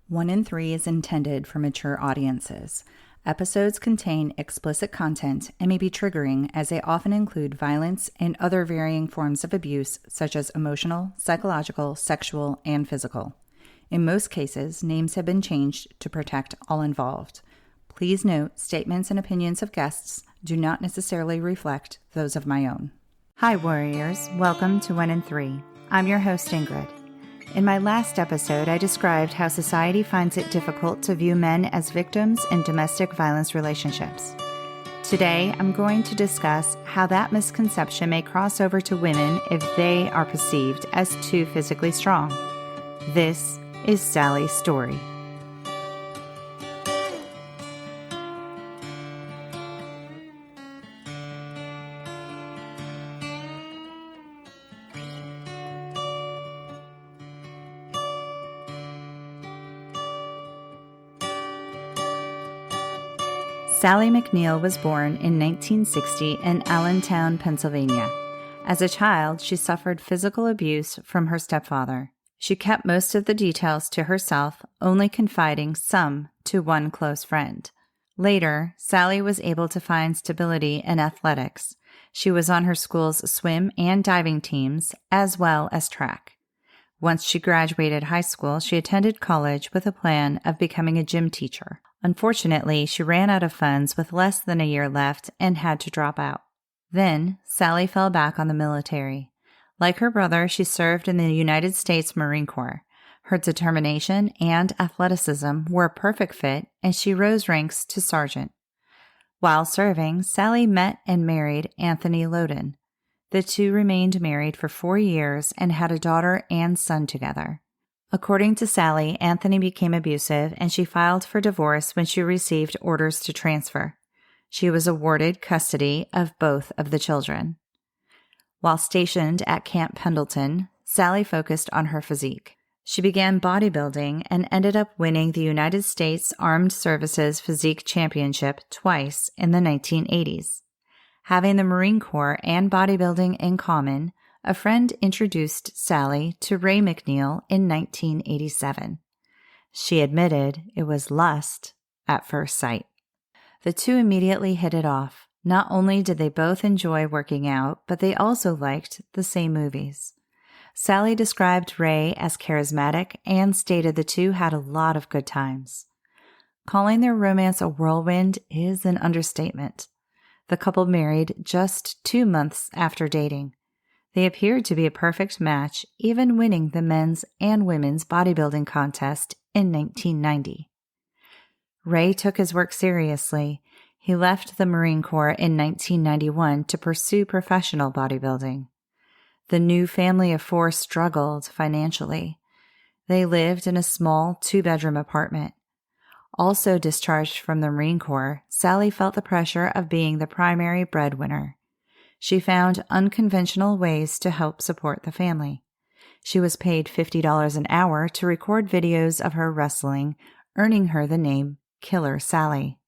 1 in 3 is intended for mature audiences. Episodes contain explicit content and may be triggering as they often include violence and other varying forms of abuse such as emotional, psychological, sexual, and physical. In most cases, names have been changed to protect all involved. Please note, statements and opinions of guests do not necessarily reflect those of my own. Hi warriors, welcome to 1 in 3. I'm your host Ingrid. In my last episode, I described how society finds it difficult to view men as victims in domestic violence relationships. Today, I'm going to discuss how that misconception may cross over to women if they are perceived as too physically strong. This is Sally's story. Sally McNeil was born in 1960 in Allentown, Pennsylvania. As a child, she suffered physical abuse from her stepfather. She kept most of the details to herself, only confiding some to one close friend. Later, Sally was able to find stability in athletics. She was on her school's swim and diving teams, as well as track. Once she graduated high school, she attended college with a plan of becoming a gym teacher. Unfortunately, she ran out of funds with less than a year left and had to drop out. Then, Sally fell back on the military. Like her brother, she served in the United States Marine Corps. Her determination and athleticism were a perfect fit, and she rose ranks to sergeant. While serving, Sally met and married Anthony Loden. The two remained married for 4 years and had a daughter and son together. According to Sally, Anthony became abusive and she filed for divorce when she received orders to transfer. She was awarded custody of both of the children. While stationed at Camp Pendleton, Sally focused on her physique. She began bodybuilding and ended up winning the United States Armed Services Physique Championship twice in the 1980s. Having the Marine Corps and bodybuilding in common, a friend introduced Sally to Ray McNeil in 1987. She admitted it was lust at first sight. The two immediately hit it off. Not only did they both enjoy working out, but they also liked the same movies. Sally described Ray as charismatic and stated the two had a lot of good times. Calling their romance a whirlwind is an understatement. The couple married just 2 months after dating. They appeared to be a perfect match, even winning the men's and women's bodybuilding contest in 1990. Ray took his work seriously. He left the Marine Corps in 1991 to pursue professional bodybuilding. The new family of 4 struggled financially. They lived in a small 2-bedroom apartment. Also discharged from the Marine Corps, Sally felt the pressure of being the primary breadwinner. She found unconventional ways to help support the family. She was paid $50 an hour to record videos of her wrestling, earning her the name Killer Sally.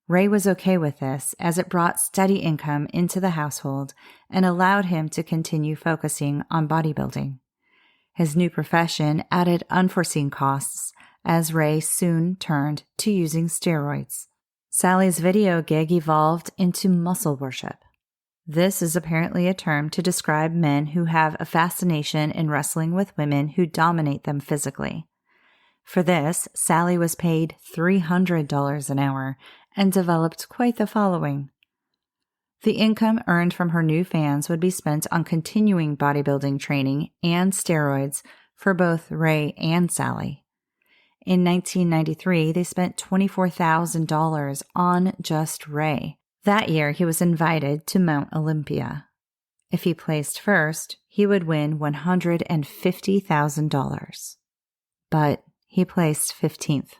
Ray was okay with this, as it brought steady income into the household and allowed him to continue focusing on bodybuilding. His new profession added unforeseen costs, as Ray soon turned to using steroids. Sally's video gig evolved into muscle worship. This is apparently a term to describe men who have a fascination in wrestling with women who dominate them physically. For this, Sally was paid $300 an hour and developed quite the following. The income earned from her new fans would be spent on continuing bodybuilding training and steroids for both Ray and Sally. In 1993, they spent $24,000 on just Ray. That year, he was invited to Mount Olympia. If he placed first, he would win $150,000. But he placed 15th.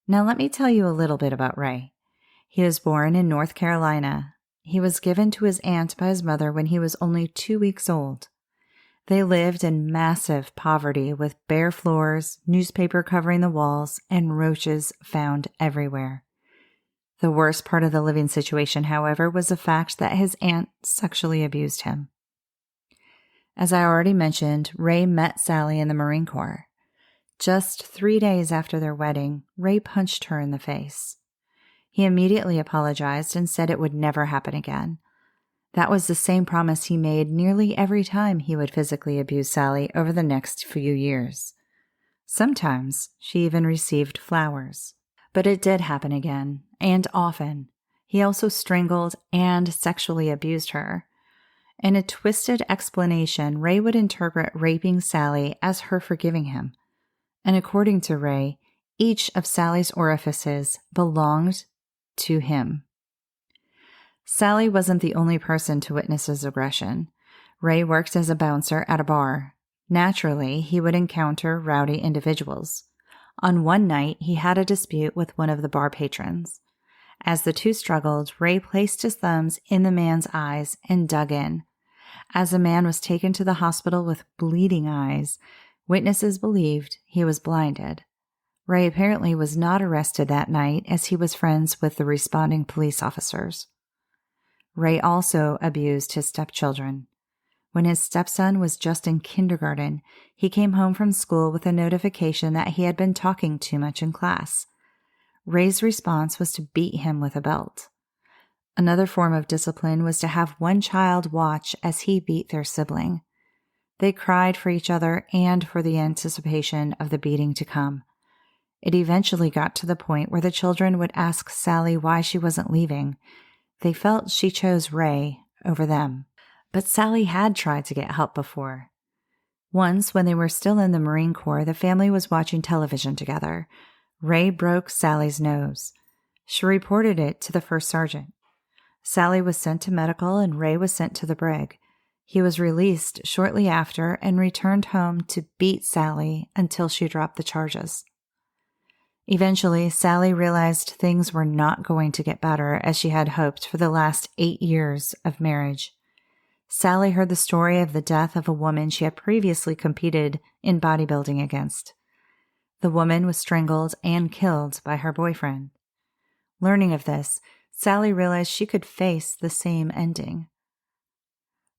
Now let me tell you a little bit about Ray. He was born in North Carolina. He was given to his aunt by his mother when he was only 2 weeks old. They lived in massive poverty with bare floors, newspaper covering the walls, and roaches found everywhere. The worst part of the living situation, however, was the fact that his aunt sexually abused him. As I already mentioned, Ray met Sally in the Marine Corps. Just 3 days after their wedding, Ray punched her in the face. He immediately apologized and said it would never happen again. That was the same promise he made nearly every time he would physically abuse Sally over the next few years. Sometimes she even received flowers. But it did happen again, and often. He also strangled and sexually abused her. In a twisted explanation, Ray would interpret raping Sally as her forgiving him. And according to Ray, each of Sally's orifices belonged to him. Sally wasn't the only person to witness his aggression. Ray worked as a bouncer at a bar. Naturally, he would encounter rowdy individuals. On one night, he had a dispute with one of the bar patrons. As the two struggled, Ray placed his thumbs in the man's eyes and dug in. As the man was taken to the hospital with bleeding eyes, witnesses believed he was blinded. Ray apparently was not arrested that night as he was friends with the responding police officers. Ray also abused his stepchildren. When his stepson was just in kindergarten, he came home from school with a notification that he had been talking too much in class. Ray's response was to beat him with a belt. Another form of discipline was to have one child watch as he beat their sibling. They cried for each other and for the anticipation of the beating to come. It eventually got to the point where the children would ask Sally why she wasn't leaving. They felt she chose Ray over them. But Sally had tried to get help before. Once, when they were still in the Marine Corps, the family was watching television together. Ray broke Sally's nose. She reported it to the first sergeant. Sally was sent to medical and Ray was sent to the brig. He was released shortly after and returned home to beat Sally until she dropped the charges. Eventually, Sally realized things were not going to get better as she had hoped for the last 8 years of marriage. Sally heard the story of the death of a woman she had previously competed in bodybuilding against. The woman was strangled and killed by her boyfriend. Learning of this, Sally realized she could face the same ending.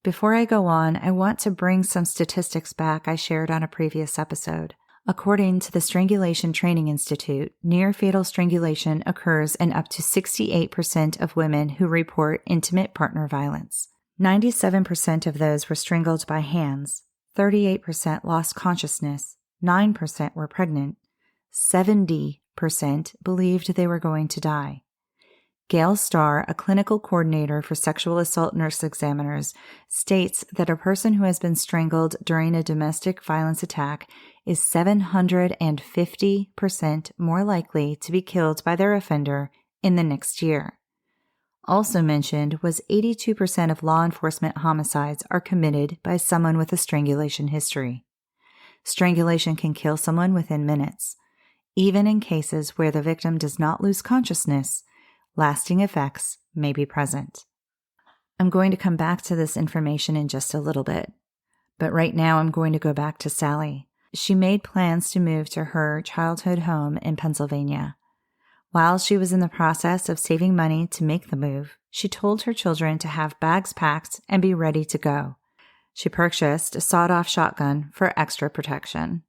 Before I go on, I want to bring some statistics back I shared on a previous episode. According to the Strangulation Training Institute, near-fatal strangulation occurs in up to 68% of women who report intimate partner violence. 97% of those were strangled by hands, 38% lost consciousness, 9% were pregnant, 70% believed they were going to die. Gail Starr, a clinical coordinator for sexual assault nurse examiners, states that a person who has been strangled during a domestic violence attack is 750% more likely to be killed by their offender in the next year. Also mentioned was 82% of law enforcement homicides are committed by someone with a strangulation history. Strangulation can kill someone within minutes. Even in cases where the victim does not lose consciousness, lasting effects may be present. I'm going to come back to this information in just a little bit, but right now I'm going to go back to Sally. She made plans to move to her childhood home in Pennsylvania. While she was in the process of saving money to make the move, she told her children to have bags packed and be ready to go. She purchased a sawed-off shotgun for extra protection.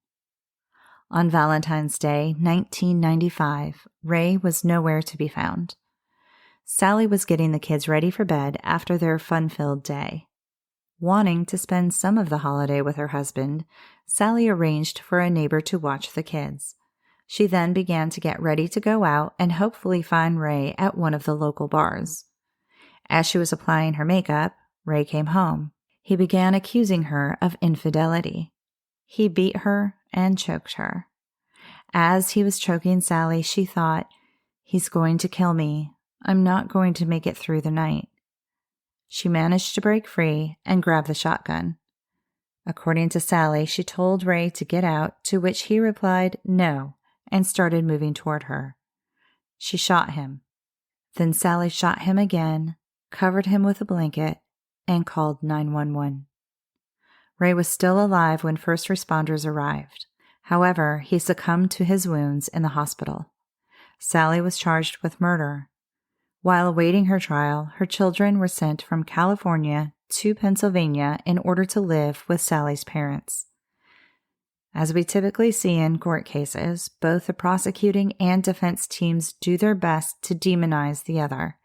On Valentine's Day, 1995, Ray was nowhere to be found. Sally was getting the kids ready for bed after their fun-filled day. Wanting to spend some of the holiday with her husband, Sally arranged for a neighbor to watch the kids. She then began to get ready to go out and hopefully find Ray at one of the local bars. As she was applying her makeup, Ray came home. He began accusing her of infidelity. He beat her and choked her. As he was choking Sally, she thought, "He's going to kill me. I'm not going to make it through the night." She managed to break free and grab the shotgun. According to Sally, she told Ray to get out, to which he replied no, and started moving toward her. She shot him. Then Sally shot him again, covered him with a blanket, and called 911. Ray was still alive when first responders arrived. However, he succumbed to his wounds in the hospital. Sally was charged with murder. While awaiting her trial, her children were sent from California to Pennsylvania in order to live with Sally's parents. As we typically see in court cases, both the prosecuting and defense teams do their best to demonize the other.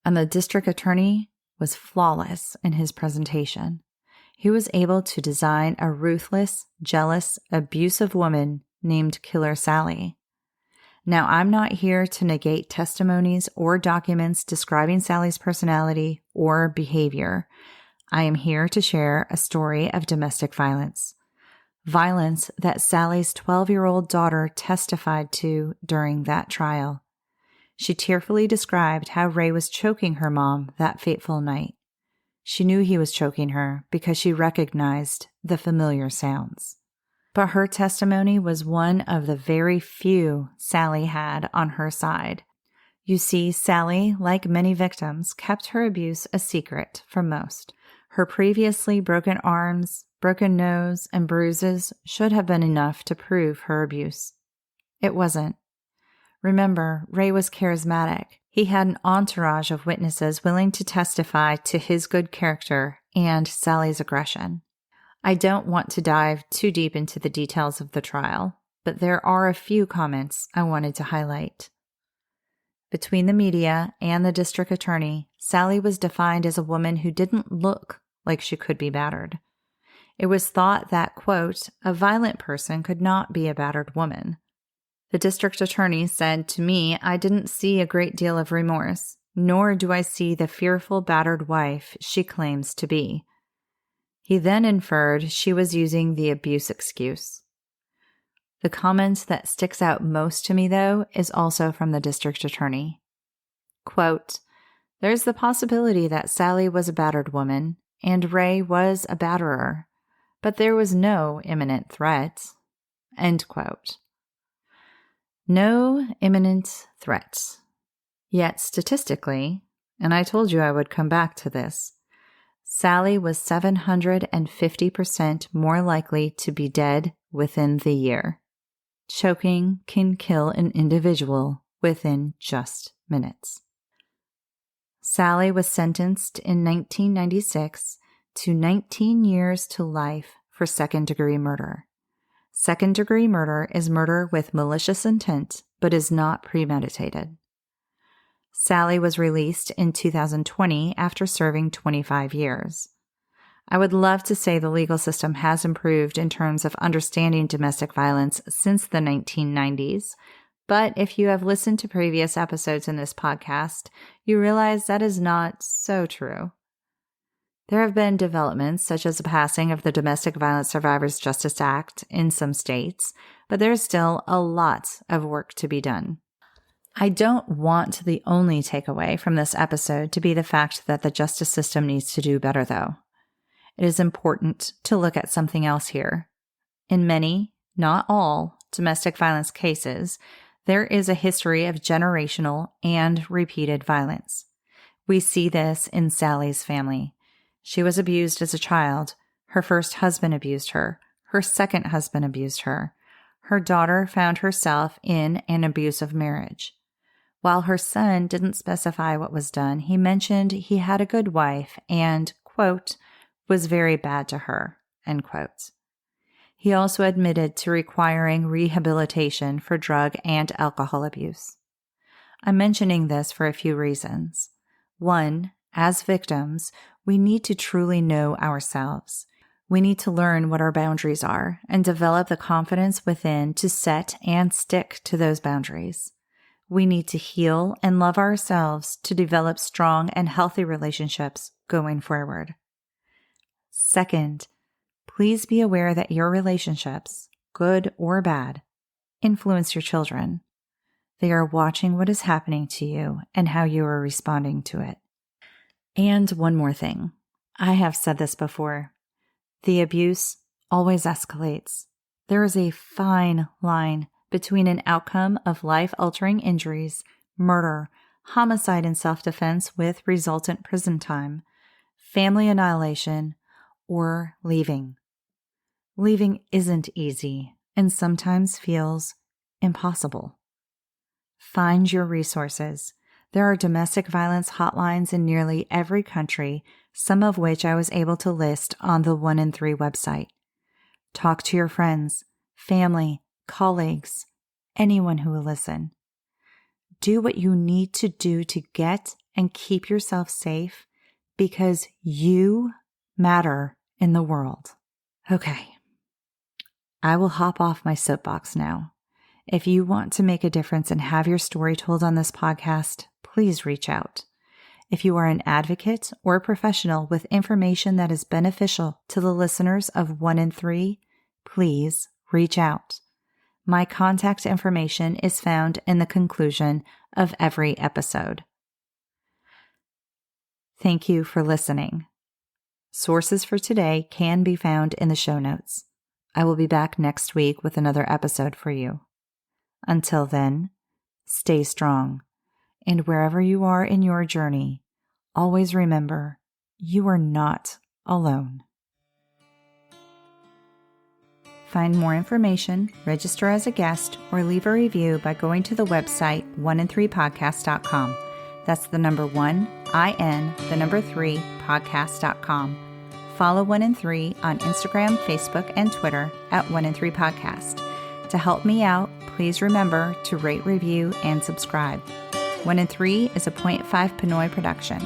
And the district attorney was flawless in his presentation. He was able to design a ruthless, jealous, abusive woman named Killer Sally. Now, I'm not here to negate testimonies or documents describing Sally's personality or behavior. I am here to share a story of domestic violence. Violence that Sally's 12-year-old daughter testified to during that trial. She tearfully described how Ray was choking her mom that fateful night. She knew he was choking her because she recognized the familiar sounds. But her testimony was one of the very few Sally had on her side. You see, Sally, like many victims, kept her abuse a secret from most. Her previously broken arms, broken nose, and bruises should have been enough to prove her abuse. It wasn't. Remember, Ray was charismatic. He had an entourage of witnesses willing to testify to his good character and Sally's aggression. I don't want to dive too deep into the details of the trial, but there are a few comments I wanted to highlight. Between the media and the district attorney, Sally was defined as a woman who didn't look like she could be battered. It was thought that, quote, a violent person could not be a battered woman. The district attorney said to me, I didn't see a great deal of remorse, nor do I see the fearful battered wife she claims to be. He then inferred she was using the abuse excuse. The comment that sticks out most to me, though, is also from the district attorney. Quote, there's the possibility that Sally was a battered woman, and Ray was a batterer, but there was no imminent threat. End quote. No imminent threat. Yet statistically, and I told you I would come back to this, Sally was 750% more likely to be dead within the year. Choking can kill an individual within just minutes. Sally was sentenced in 1996 to 19 years to life for second-degree murder. Second-degree murder is murder with malicious intent, but is not premeditated. Sally was released in 2020 after serving 25 years. I would love to say the legal system has improved in terms of understanding domestic violence since the 1990s, but if you have listened to previous episodes in this podcast, you realize that is not so true. There have been developments such as the passing of the Domestic Violence Survivors Justice Act in some states, but there's still a lot of work to be done. I don't want the only takeaway from this episode to be the fact that the justice system needs to do better, though. It is important to look at something else here. In many, not all, domestic violence cases, there is a history of generational and repeated violence. We see this in Sally's family. She was abused as a child. Her first husband abused her. Her second husband abused her. Her daughter found herself in an abusive marriage. While her son didn't specify what was done, he mentioned he had a good wife and, quote, was very bad to her, end quote. He also admitted to requiring rehabilitation for drug and alcohol abuse. I'm mentioning this for a few reasons. One, as victims, we need to truly know ourselves. We need to learn what our boundaries are and develop the confidence within to set and stick to those boundaries. We need to heal and love ourselves to develop strong and healthy relationships going forward. Second, please be aware that your relationships, good or bad, influence your children. They are watching what is happening to you and how you are responding to it. And one more thing. I have said this before. The abuse always escalates. There is a fine line between an outcome of life-altering injuries, murder, homicide and self-defense with resultant prison time, family annihilation, or leaving. Leaving isn't easy and sometimes feels impossible. Find your resources. There are domestic violence hotlines in nearly every country, some of which I was able to list on the 1 in 3 website. Talk to your friends. family, colleagues, anyone who will listen. Do what you need to do to get and keep yourself safe because you matter in the world. Okay, I will hop off my soapbox now. If you want to make a difference and have your story told on this podcast, please reach out. If you are an advocate or a professional with information that is beneficial to the listeners of 1 in 3, please reach out. My contact information is found in the conclusion of every episode. Thank you for listening. Sources for today can be found in the show notes. I will be back next week with another episode for you. Until then, stay strong, and wherever you are in your journey, always remember you are not alone. Find more information, register as a guest, or leave a review by going to the website 1in3podcast.com. That's the number 1, IN, the number 3, podcast.com. Follow 1 in 3 on Instagram, Facebook, and Twitter at 1 in 3 podcast. To help me out, please remember to rate, review, and subscribe. 1 in 3 is a .5 Pinoy production.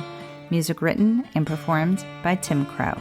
Music written and performed by Tim Crow.